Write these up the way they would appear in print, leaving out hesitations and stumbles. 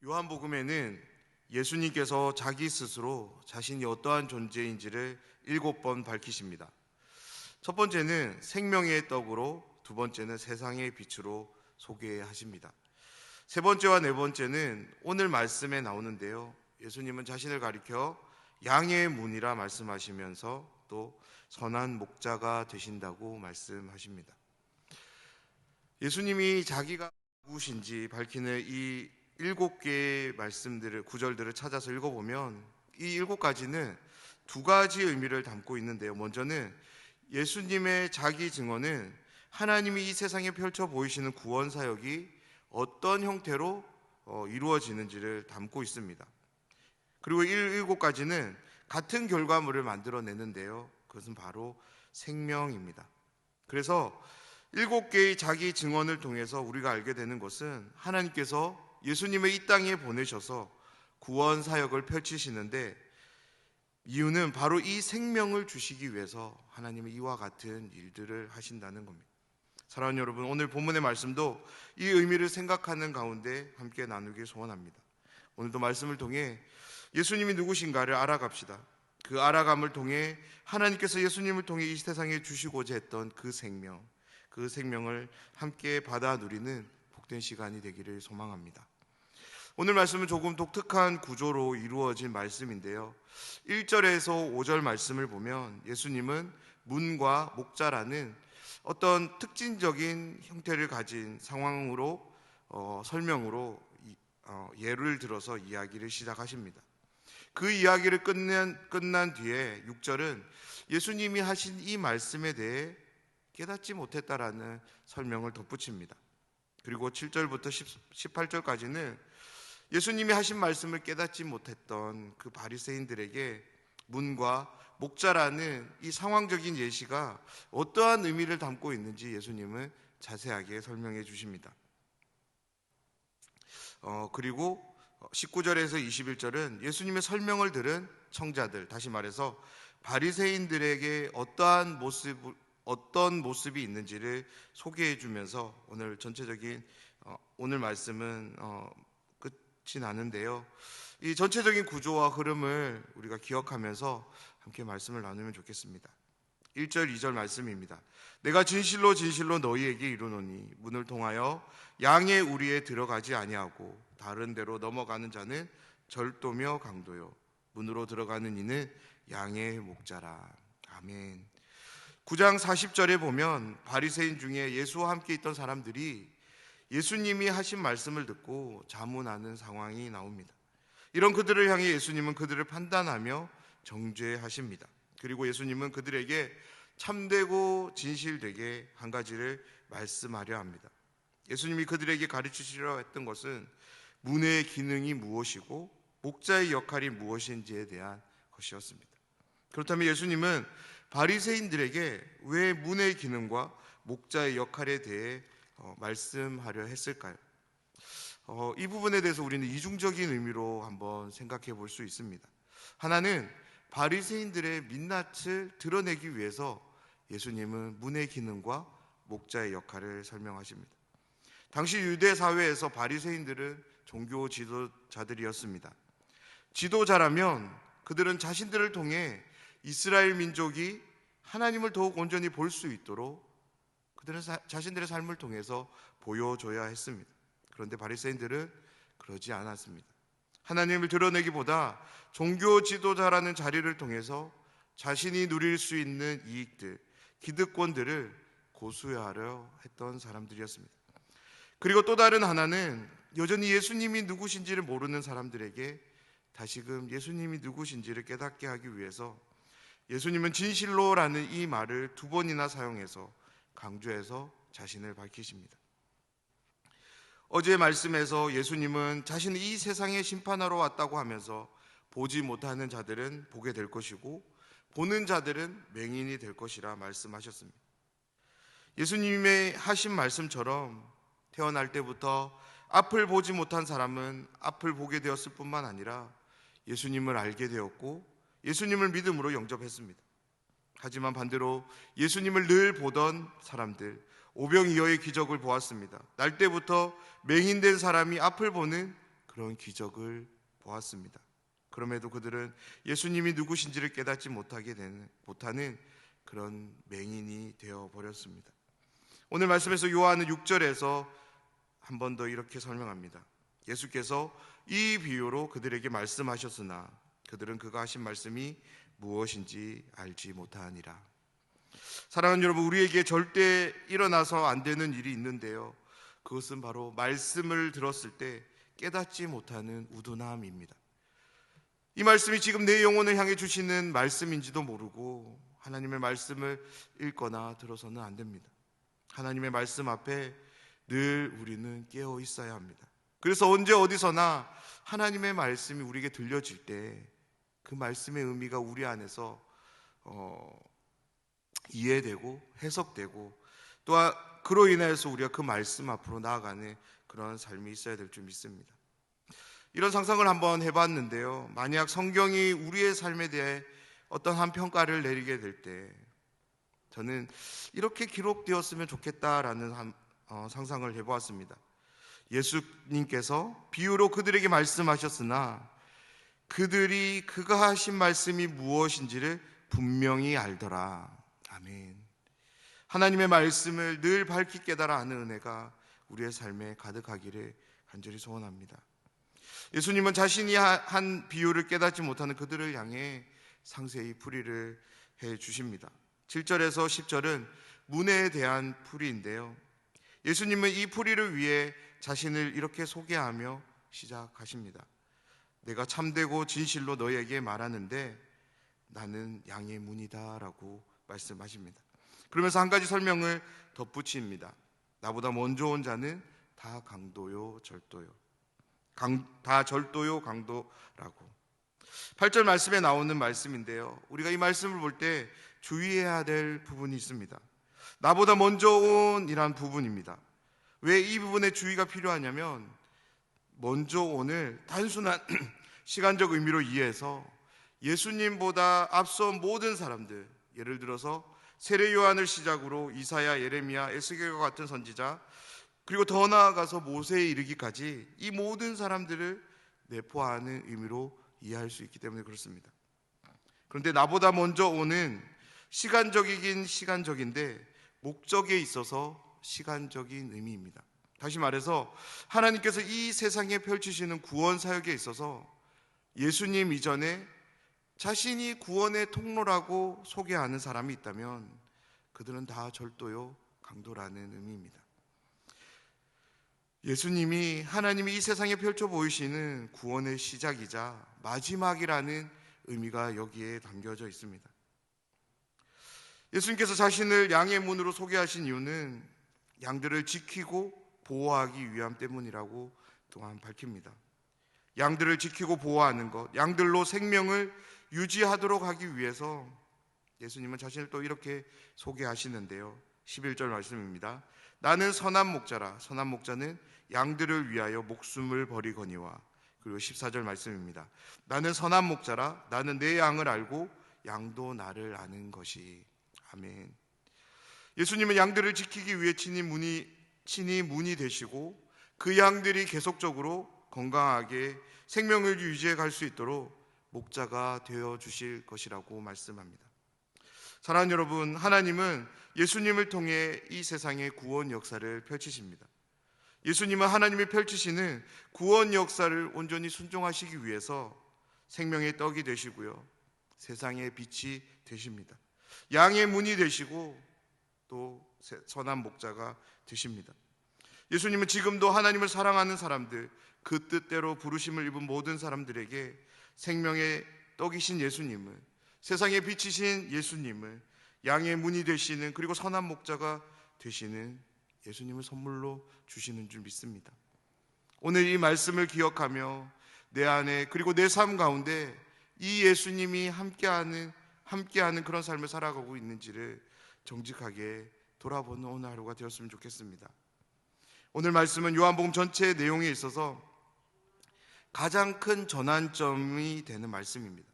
요한복음에는 예수님께서 자기 스스로 자신이 어떠한 존재인지를 7번 밝히십니다. 첫 번째는 생명의 떡으로, 두 번째는 세상의 빛으로 소개하십니다. 세 번째와 네 번째는 오늘 말씀에 나오는데요, 예수님은 자신을 가리켜 양의 문이라 말씀하시면서 또 선한 목자가 되신다고 말씀하십니다. 예수님이 자기가 누구신지 밝히는 이 7개의 말씀들을, 구절들을 찾아서 읽어보면 이 7가지는 두 가지 의미를 담고 있는데요, 먼저는 예수님의 자기 증언은 하나님이 이 세상에 펼쳐 보이시는 구원 사역이 어떤 형태로 이루어지는지를 담고 있습니다. 그리고 7가지는 같은 결과물을 만들어내는데요, 그것은 바로 생명입니다. 그래서 7개의 자기 증언을 통해서 우리가 알게 되는 것은 하나님께서 예수님을 이 땅에 보내셔서 구원 사역을 펼치시는데, 이유는 바로 이 생명을 주시기 위해서 하나님은 이와 같은 일들을 하신다는 겁니다. 사랑하는 여러분, 오늘 본문의 말씀도 이 의미를 생각하는 가운데 함께 나누길 소원합니다. 오늘도 말씀을 통해 예수님이 누구신가를 알아갑시다. 그 알아감을 통해 하나님께서 예수님을 통해 이 세상에 주시고자 했던 그 생명을 함께 받아 누리는 복된 시간이 되기를 소망합니다. 오늘 말씀은 조금 독특한 구조로 이루어진 말씀인데요, 1절에서 5절 말씀을 보면 예수님은 문과 목자라는 어떤 특징적인 형태를 가진 상황으로 설명으로 예를 들어서 이야기를 시작하십니다. 그 이야기를 끝난 뒤에 6절은 예수님이 하신 이 말씀에 대해 깨닫지 못했다라는 설명을 덧붙입니다. 그리고 7절부터 18절까지는 예수님이 하신 말씀을 깨닫지 못했던 그 바리새인들에게 문과 목자라는 이 상황적인 예시가 어떠한 의미를 담고 있는지 예수님은 자세하게 설명해 주십니다. 그리고 19절에서 21절은 예수님의 설명을 들은 청자들, 다시 말해서 바리새인들에게 어떤 모습이 있는지를 소개해 주면서 오늘 전체적인 오늘 말씀은 끝이 나는데요, 이 전체적인 구조와 흐름을 우리가 기억하면서 함께 말씀을 나누면 좋겠습니다. 1절 2절 말씀입니다. 내가 진실로 진실로 너희에게 이르노니 문을 통하여 양의 우리에 들어가지 아니하고 다른 데로 넘어가는 자는 절도며 강도요, 문으로 들어가는 이는 양의 목자라. 아멘. 9장 40절에 보면 바리새인 중에 예수와 함께 있던 사람들이 예수님이 하신 말씀을 듣고 자문하는 상황이 나옵니다. 이런 그들을 향해 예수님은 그들을 판단하며 정죄하십니다. 그리고 예수님은 그들에게 참되고 진실되게 한 가지를 말씀하려 합니다. 예수님이 그들에게 가르치시려 했던 것은 문의 기능이 무엇이고 목자의 역할이 무엇인지에 대한 것이었습니다. 그렇다면 예수님은 바리새인들에게 왜 문의 기능과 목자의 역할에 대해 말씀하려 했을까요? 이 부분에 대해서 우리는 이중적인 의미로 한번 생각해 볼 수 있습니다. 하나는 바리새인들의 민낯을 드러내기 위해서 예수님은 문의 기능과 목자의 역할을 설명하십니다. 당시 유대 사회에서 바리새인들은 종교 지도자들이었습니다. 지도자라면 그들은 자신들을 통해 이스라엘 민족이 하나님을 더욱 온전히 볼 수 있도록 그들은 자신들의 삶을 통해서 보여줘야 했습니다. 그런데 바리새인들은 그러지 않았습니다. 하나님을 드러내기보다 종교 지도자라는 자리를 통해서 자신이 누릴 수 있는 이익들, 기득권들을 고수하려 했던 사람들이었습니다. 그리고 또 다른 하나는 여전히 예수님이 누구신지를 모르는 사람들에게 다시금 예수님이 누구신지를 깨닫게 하기 위해서 예수님은 진실로라는 이 말을 2번이나 사용해서 강조해서 자신을 밝히십니다. 어제 말씀에서 예수님은 자신이 이 세상에 심판하러 왔다고 하면서 보지 못하는 자들은 보게 될 것이고 보는 자들은 맹인이 될 것이라 말씀하셨습니다. 예수님의 하신 말씀처럼 태어날 때부터 앞을 보지 못한 사람은 앞을 보게 되었을 뿐만 아니라 예수님을 알게 되었고 예수님을 믿음으로 영접했습니다. 하지만 반대로 예수님을 늘 보던 사람들, 오병이어의 기적을 보았습니다. 날 때부터 맹인된 사람이 앞을 보는 그런 기적을 보았습니다. 그럼에도 그들은 예수님이 누구신지를 깨닫지 못하는 그런 맹인이 되어 버렸습니다. 오늘 말씀에서 요한은 6절에서 한 번 더 이렇게 설명합니다. 예수께서 이 비유로 그들에게 말씀하셨으나 그들은 그가 하신 말씀이 무엇인지 알지 못하니라. 사랑하는 여러분, 우리에게 절대 일어나서 안 되는 일이 있는데요, 그것은 바로 말씀을 들었을 때 깨닫지 못하는 우둔함입니다. 이 말씀이 지금 내 영혼을 향해 주시는 말씀인지도 모르고 하나님의 말씀을 읽거나 들어서는 안 됩니다. 하나님의 말씀 앞에 늘 우리는 깨어 있어야 합니다. 그래서 언제 어디서나 하나님의 말씀이 우리에게 들려질 때 그 말씀의 의미가 우리 안에서 이해되고 해석되고, 또한 그로 인해서 우리가 그 말씀 앞으로 나아가는 그런 삶이 있어야 될 줄 믿습니다. 이런 상상을 한번 해봤는데요, 만약 성경이 우리의 삶에 대해 어떤 한 평가를 내리게 될 때 저는 이렇게 기록되었으면 좋겠다라는 상상을 해보았습니다. 예수님께서 비유로 그들에게 말씀하셨으나 그들이 그가 하신 말씀이 무엇인지를 분명히 알더라. 아멘. 하나님의 말씀을 늘 밝히 깨달아 아는 은혜가 우리의 삶에 가득하기를 간절히 소원합니다. 예수님은 자신이 한 비유를 깨닫지 못하는 그들을 향해 상세히 풀이를 해 주십니다. 7절에서 10절은 문에 대한 풀이인데요, 예수님은 이 풀이를 위해 자신을 이렇게 소개하며 시작하십니다. 내가 참되고 진실로 너희에게 말하는데 나는 양의 문이다 라고 말씀하십니다. 그러면서 한 가지 설명을 덧붙입니다. 나보다 먼저 온 자는 다 강도요 절도요, 다 절도요 강도라고. 8절 말씀에 나오는 말씀인데요, 우리가 이 말씀을 볼 때 주의해야 될 부분이 있습니다. 나보다 먼저 온 이란 부분입니다. 왜 이 부분에 주의가 필요하냐면, 먼저 온을 단순한 시간적 의미로 이해해서 예수님보다 앞선 모든 사람들, 예를 들어서 세례 요한을 시작으로 이사야, 예레미야, 에스겔과 같은 선지자, 그리고 더 나아가서 모세에 이르기까지 이 모든 사람들을 내포하는 의미로 이해할 수 있기 때문에 그렇습니다. 그런데 나보다 먼저 오는 시간적이긴 시간적인데 목적에 있어서 시간적인 의미입니다. 다시 말해서 하나님께서 이 세상에 펼치시는 구원 사역에 있어서 예수님 이전에 자신이 구원의 통로라고 소개하는 사람이 있다면 그들은 다 절도요 강도라는 의미입니다. 예수님이, 하나님이 이 세상에 펼쳐 보이시는 구원의 시작이자 마지막이라는 의미가 여기에 담겨져 있습니다. 예수님께서 자신을 양의 문으로 소개하신 이유는 양들을 지키고 보호하기 위함 때문이라고 또한 밝힙니다. 양들을 지키고 보호하는 것, 양들로 생명을 유지하도록 하기 위해서 예수님은 자신을 또 이렇게 소개하시는데요, 11절 말씀입니다. 나는 선한 목자라. 선한 목자는 양들을 위하여 목숨을 버리거니와. 그리고 14절 말씀입니다. 나는 선한 목자라. 나는 내 양을 알고 양도 나를 아는 것이. 아멘. 예수님은 양들을 지키기 위해 친히 문이 되시고 그 양들이 계속적으로 건강하게 생명을 유지해 갈 수 있도록 목자가 되어 주실 것이라고 말씀합니다. 사랑하는 여러분, 하나님은 예수님을 통해 이 세상의 구원 역사를 펼치십니다. 예수님은 하나님이 펼치시는 구원 역사를 온전히 순종하시기 위해서 생명의 떡이 되시고요, 세상의 빛이 되십니다. 양의 문이 되시고 또 선한 목자가 되십니다. 예수님은 지금도 하나님을 사랑하는 사람들, 그 뜻대로 부르심을 입은 모든 사람들에게 생명의 떡이신 예수님을, 세상의 빛이신 예수님을, 양의 문이 되시는, 그리고 선한 목자가 되시는 예수님을 선물로 주시는 줄 믿습니다. 오늘 이 말씀을 기억하며 내 안에, 그리고 내 삶 가운데 이 예수님이 함께하는 그런 삶을 살아가고 있는지를 정직하게 돌아보는 오늘 하루가 되었으면 좋겠습니다. 오늘 말씀은 요한복음 전체의 내용에 있어서 가장 큰 전환점이 되는 말씀입니다.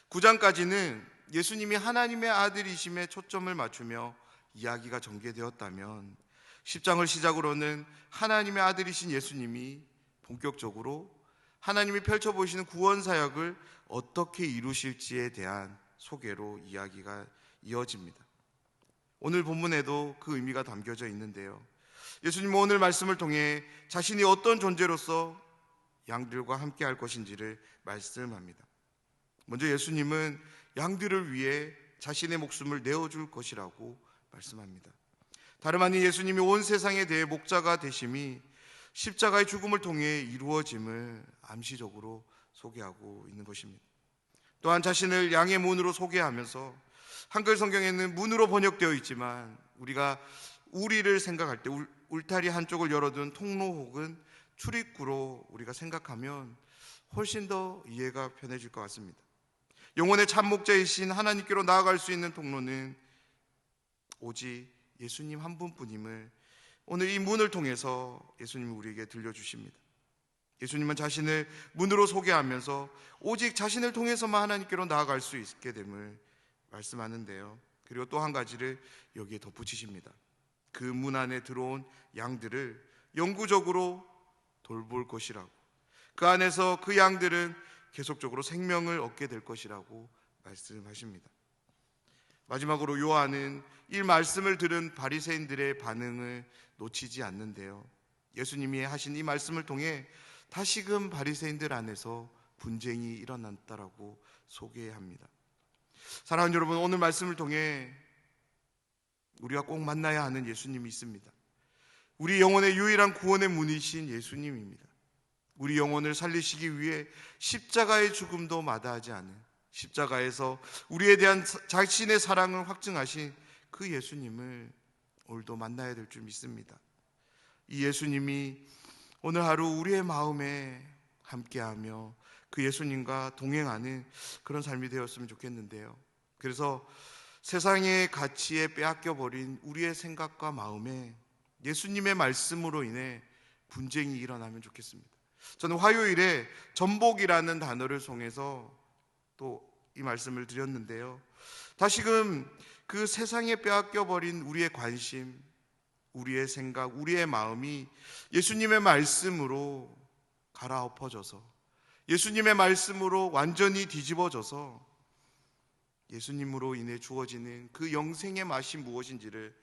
9장까지는 예수님이 하나님의 아들이심에 초점을 맞추며 이야기가 전개되었다면 10장을 시작으로는 하나님의 아들이신 예수님이 본격적으로 하나님이 펼쳐 보이시는 구원 사역을 어떻게 이루실지에 대한 소개로 이야기가 이어집니다. 오늘 본문에도 그 의미가 담겨져 있는데요. 예수님은 오늘 말씀을 통해 자신이 어떤 존재로서 양들과 함께 할 것인지를 말씀합니다. 먼저 예수님은 양들을 위해 자신의 목숨을 내어줄 것이라고 말씀합니다. 다름 아닌 예수님이 온 세상에 대해 목자가 되심이 십자가의 죽음을 통해 이루어짐을 암시적으로 소개하고 있는 것입니다. 또한 자신을 양의 문으로 소개하면서 한글 성경에는 문으로 번역되어 있지만 우리가 우리를 생각할 때 울타리 한쪽을 열어둔 통로 혹은 출입구로 우리가 생각하면 훨씬 더 이해가 편해질 것 같습니다. 영혼의 참 목자이신 하나님께로 나아갈 수 있는 통로는 오직 예수님 한 분뿐임을 오늘 이 문을 통해서 예수님이 우리에게 들려주십니다. 예수님은 자신을 문으로 소개하면서 오직 자신을 통해서만 하나님께로 나아갈 수 있게 됨을 말씀하는데요. 그리고 또 한 가지를 여기에 덧붙이십니다. 그 문 안에 들어온 양들을 영구적으로 돌볼 것이라고, 그 안에서 그 양들은 계속적으로 생명을 얻게 될 것이라고 말씀하십니다. 마지막으로 요한은 이 말씀을 들은 바리새인들의 반응을 놓치지 않는데요. 예수님이 하신 이 말씀을 통해 다시금 바리새인들 안에서 분쟁이 일어났다라고 소개합니다. 사랑하는 여러분, 오늘 말씀을 통해 우리가 꼭 만나야 하는 예수님이 있습니다. 우리 영혼의 유일한 구원의 문이신 예수님입니다. 우리 영혼을 살리시기 위해 십자가의 죽음도 마다하지 않은, 십자가에서 우리에 대한 자신의 사랑을 확증하신 그 예수님을 오늘도 만나야 될 줄 믿습니다. 이 예수님이 오늘 하루 우리의 마음에 함께하며 그 예수님과 동행하는 그런 삶이 되었으면 좋겠는데요. 그래서 세상의 가치에 빼앗겨버린 우리의 생각과 마음에 예수님의 말씀으로 인해 분쟁이 일어나면 좋겠습니다. 저는 화요일에 전복이라는 단어를 통해서 또 이 말씀을 드렸는데요. 다시금 그 세상에 빼앗겨버린 우리의 관심, 우리의 생각, 우리의 마음이 예수님의 말씀으로 갈아엎어져서, 예수님의 말씀으로 완전히 뒤집어져서 예수님으로 인해 주어지는 그 영생의 맛이 무엇인지를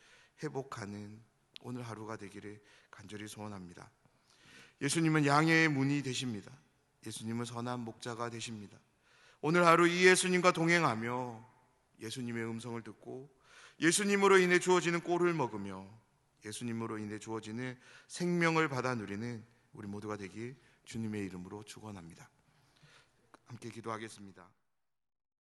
회복하는 오늘 하루가 되기를 간절히 소원합니다. 예수님은 양의 문이 되십니다. 예수님은 선한 목자가 되십니다. 오늘 하루 이 예수님과 동행하며 예수님의 음성을 듣고 예수님으로 인해 주어지는 꼴을 먹으며 예수님으로 인해 주어지는 생명을 받아 누리는 우리 모두가 되길 주님의 이름으로 축원합니다. 함께 기도하겠습니다.